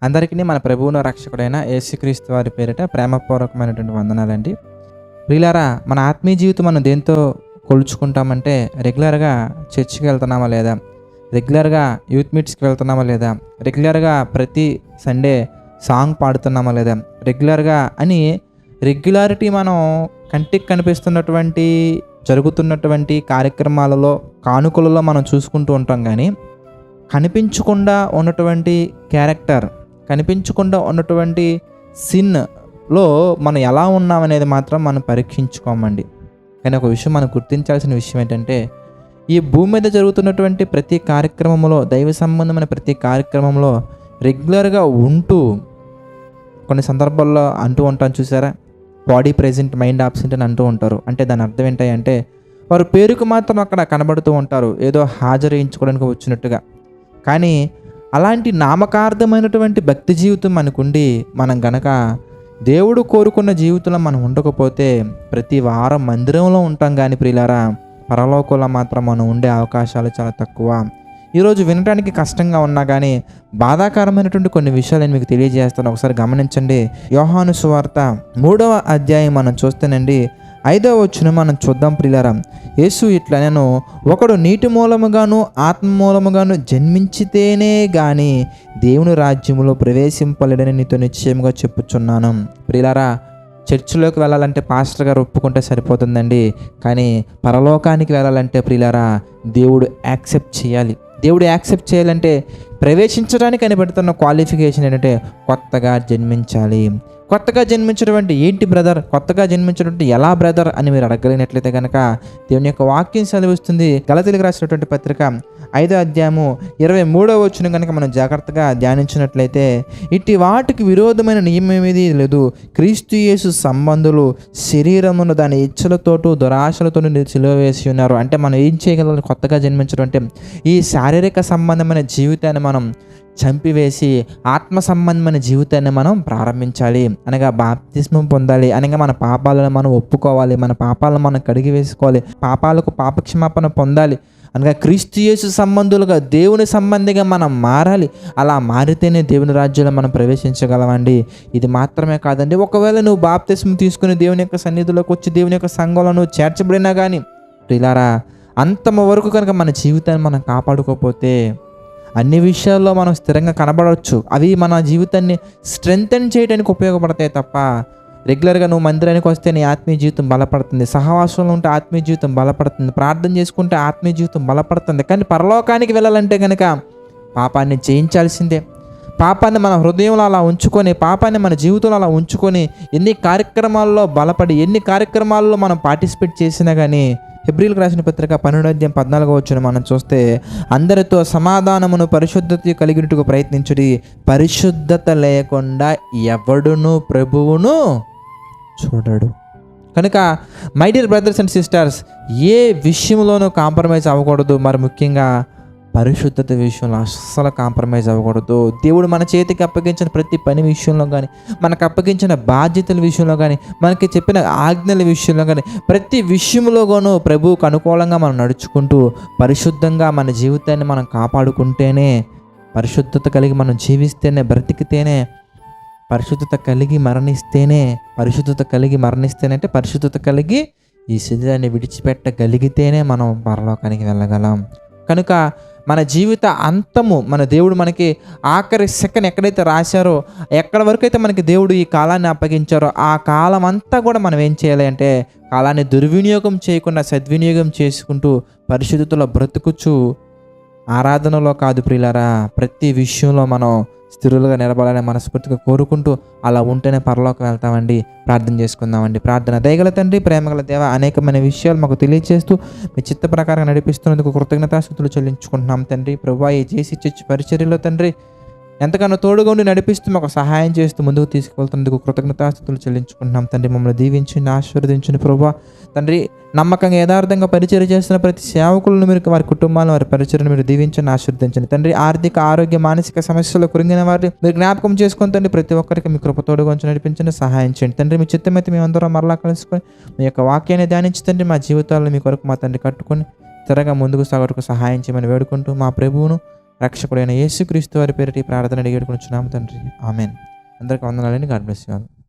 అందరికీ మన ప్రభువును రక్షకుడైన యేసుక్రీస్తు వారి పేరిట ప్రేమపూర్వకమైనటువంటి వందనాలండి. ప్రియులారా, మన ఆత్మీయ జీవితం మనం దేంతో కొలుచుకుంటామంటే రెగ్యులర్గా చర్చికి వెళ్తున్నామా లేదా, రెగ్యులర్గా యూత్ మీట్స్కి వెళ్తున్నామా లేదా, రెగ్యులర్గా ప్రతి సండే సాంగ్ పాడుతున్నామా లేదా, రెగ్యులారిటీ మనం కంటికి కనిపిస్తున్నటువంటి జరుగుతున్నటువంటి కార్యక్రమాలలో కానుకలలో మనం చూసుకుంటూ ఉంటాం. కానీ కనిపించకుండా ఉన్నటువంటి క్యారెక్టర్, కనిపించకుండా ఉన్నటువంటి సిన్లో మనం ఎలా ఉన్నామనేది మాత్రం మనం పరీక్షించుకోమండి. కానీ ఒక విషయం మనం గుర్తించాల్సిన విషయం ఏంటంటే, ఈ భూమి మీద జరుగుతున్నటువంటి ప్రతి కార్యక్రమంలో, దైవ సంబంధమైన ప్రతి కార్యక్రమంలో రెగ్యులర్గా ఉంటూ, కొన్ని సందర్భాల్లో అంటూ ఉంటాను చూసారా, బాడీ ప్రెజెంట్ మైండ్ ఆబ్సెంట్ అని అంటూ ఉంటారు. అంటే దాని అర్థం ఏంటంటే వారు పేరుకు మాత్రం అక్కడ కనబడుతూ ఉంటారు, ఏదో హాజరించుకోవడానికి వచ్చినట్టుగా. కానీ అలాంటి నామకార్థమైనటువంటి భక్తి జీవితం మనకుండి, మనం గనక దేవుడు కోరుకున్న జీవితంలో మనం ఉండకపోతే ప్రతి వారం మందిరంలో ఉంటాం. కానీ ప్రియులారా, పరలోకంలో మాత్రం మనం ఉండే అవకాశాలు చాలా తక్కువ. ఈరోజు వినడానికి కష్టంగా ఉన్నా కానీ బాధాకరమైనటువంటి కొన్ని విషయాలు నేను మీకు తెలియజేస్తాను. ఒకసారి గమనించండి. యోహాను సువార్త 3వ అధ్యాయం మనం చూస్తేనండి 5వ వచనం మనం చూద్దాం. ప్రియులారా, యేసు ఇట్లా, నేను ఒకడు నీటి మూలముగాను ఆత్మ మూలముగాను జన్మించితేనే గాని దేవుని రాజ్యములో ప్రవేశింపలేడని నీతో నిశ్చయముగా చెప్పుచున్నాను. ప్రియులారా, చర్చిలోకి వెళ్ళాలంటే పాస్టర్ గారు ఒప్పుకుంటే సరిపోతుందండి. కానీ పరలోకానికి వెళ్ళాలంటే ప్రియులారా, దేవుడు యాక్సెప్ట్ చేయాలి. దేవుడు యాక్సెప్ట్ చేయాలంటే ప్రవేశించడానికి కనిపెడుతున్న క్వాలిఫికేషన్ ఏంటంటే కొత్తగా జన్మించాలి. కొత్తగా జన్మించినటువంటి ఏంటి బ్రదర్, కొత్తగా జన్మించినటువంటి ఎలా బ్రదర్ అని మీరు అడగలిగినట్లయితే కనుక దేవుని యొక్క వాక్యం సెలవిస్తుంది. గలతీయులకు రాసినటువంటి పత్రిక 5వ అధ్యాయము 23వ వచనం కనుక మనం జాగ్రత్తగా ధ్యానించినట్లయితే, ఇట్టి వాటికి విరోధమైన నియమం ఏమీ లేదు, క్రీస్తు యేసు సంబంధులు శరీరమును దాని ఇచ్చలతోటూ దురాశలతో సిలువ వేసి ఉన్నారు. అంటే మనం ఏం చేయగలం? కొత్తగా జన్మించడం అంటే ఈ శారీరక సంబంధమైన జీవితాన్ని మనం చంపివేసి ఆత్మ సంబంధమైన జీవితాన్ని మనం ప్రారంభించాలి. అనగా బాప్తిస్మం పొందాలి. అనగా మన పాపాలను మనం ఒప్పుకోవాలి, మన పాపాలను మనం కడిగి వేసుకోవాలి, పాపాలకు పాపక్షమాపణ పొందాలి. అనగా క్రీస్తు యేసు సంబంధులుగా దేవుని సంబంధిగా మనం మారాలి. అలా మారితేనే దేవుని రాజ్యంలో మనం ప్రవేశించగలమండి. ఇది మాత్రమే కాదండి, ఒకవేళ నువ్వు బాప్తిస్మం తీసుకుని దేవుని యొక్క సన్నిధిలోకి వచ్చి దేవుని యొక్క సంఘంలో నువ్వు చేర్చబడినా కానీ ప్రియులారా, అంతమ వరకు కనుక మన జీవితాన్ని మనం కాపాడుకోకపోతే అన్ని విషయాల్లో మనం స్థిరంగా కనబడవచ్చు. అవి మన జీవితాన్ని స్ట్రెంగ్తెన్ చేయడానికి ఉపయోగపడతాయి తప్ప రెగ్యులర్గా నువ్వు మందిరానికి వస్తే నీ ఆత్మీయ జీవితం బలపడుతుంది, సహవాసంలో ఉంటే ఆత్మీయ జీవితం బలపడుతుంది, ప్రార్థన చేసుకుంటే ఆత్మీయ జీవితం బలపడుతుంది. కానీ పరలోకానికి వెళ్ళాలంటే కనుక పాపాన్ని జయించాల్సిందే. పాపాన్ని మన హృదయంలో అలా ఉంచుకొని, పాపాన్ని మన జీవితంలో అలా ఉంచుకొని ఎన్ని కార్యక్రమాల్లో బలపడి, ఎన్ని కార్యక్రమాల్లో మనం పార్టిసిపేట్ చేసినా కానీ, హెబ్రీయులకు రాసిన పత్రిక 12వ అధ్యాయం 14వ వచనం మనం చూస్తే, అందరితో సమాధానమును పరిశుద్ధత కలిగినట్టుగా ప్రయత్నించుడి, పరిశుద్ధత లేకుండా ఎవడును ప్రభువును చూడడు. కనుక my dear brothers and sisters, ఏ విషయంలోనూ కాంప్రమైజ్ అవ్వకూడదు. మరి ముఖ్యంగా పరిశుద్ధత విషయంలో అస్సలు కాంప్రమైజ్ అవ్వకూడదు. దేవుడు మన చేతికి అప్పగించిన ప్రతి పని విషయంలో కానీ, మనకు అప్పగించిన బాధ్యతల విషయంలో కానీ, మనకి చెప్పిన ఆజ్ఞల విషయంలో కానీ, ప్రతి విషయంలోనూ ప్రభువుకు అనుకూలంగా మనం నడుచుకుంటూ పరిశుద్ధంగా మన జీవితాన్ని మనం కాపాడుకుంటేనే, పరిశుద్ధత కలిగి మనం జీవిస్తేనే, బ్రతికితేనే, పరిశుద్ధత కలిగి మరణిస్తేనే అంటే పరిశుద్ధత కలిగి ఈ శరీరాన్ని విడిచిపెట్టగలిగితేనే మనం పరలోకానికి వెళ్ళగలం. కనుక మన జీవిత అంతము, మన దేవుడు మనకి ఆఖరి సెకండ్ ఎక్కడైతే రాశారో, ఎక్కడి వరకు అయితే మనకి దేవుడు ఈ కాలాన్ని అప్పగించారో, ఆ కాలం అంతా కూడా మనం ఏం చేయాలి అంటే కాలాన్ని దుర్వినియోగం చేయకుండా సద్వినియోగం చేసుకుంటూ పరిశుద్ధతలో బ్రతుకుచు, ఆరాధనలో కాదు ప్రియులారా, ప్రతి విషయంలో మనం స్థిరులుగా నిలబడాలని మనస్ఫూర్తిగా కోరుకుంటూ అలా ఉంటేనే పరలోకం వెళ్తామండి. ప్రార్థన చేసుకుందామండి. ప్రార్థన. దయగల తండ్రి, ప్రేమగల దేవ, అనేకమైన విషయాలు మాకు తెలియజేస్తూ మీ చిత్త ప్రకారం నడిపిస్తున్నందుకు కృతజ్ఞతాస్తుతులు చెల్లించుకుంటున్నాం తండ్రి. ప్రభువా, ఈ చేసి చర్చి పరిచర్యలో తండ్రి ఎంతగానో తోడుగా ఉండి నడిపిస్తూ మాకు సహాయం చేస్తూ ముందుకు తీసుకువెళ్తున్నందుకు కృతజ్ఞతాస్తుతులు చెల్లించుకుంటున్నాం తండ్రి. మమ్మల్ని దీవించండి, ఆశీర్వదించండి ప్రభువా. తండ్రి, నమ్మకంగా యథార్థంగా పరిచర్య చేస్తున్న ప్రతి సేవకులను మీరు, వారి కుటుంబాలను, వారి పరిచర్యను మీరు దీవించండి, ఆశీర్వదించండి తండ్రి. ఆర్థిక, ఆరోగ్య, మానసిక సమస్యలు కురింగిన వారిని మీరు జ్ఞాపకం చేసుకొని తండ్రి, ప్రతి ఒక్కరికి మీ కృప తోడుగా ఉంచి నడిపించండి, సహాయం చేయండి తండ్రి. మీ చిత్తమైతే మేమందరం మరలా కలుసుకొని మీ యొక్క వాక్యాన్ని ధ్యానించి తండ్రి, మా జీవితాలను మీ కొరకు మా తండ్రి కట్టుకొని త్వరగా ముందుకు సాగడానికి సహాయం చేయమని వేడుకుంటూ మా ప్రభువును, రక్షకుడైన యేసుక్రీస్తు వారి పేరిట ఈ ప్రార్థన అడిగేడుకొనిచున్నాము తండ్రి. ఆమెన్. అందరికీ వందనాలండి. God bless you all.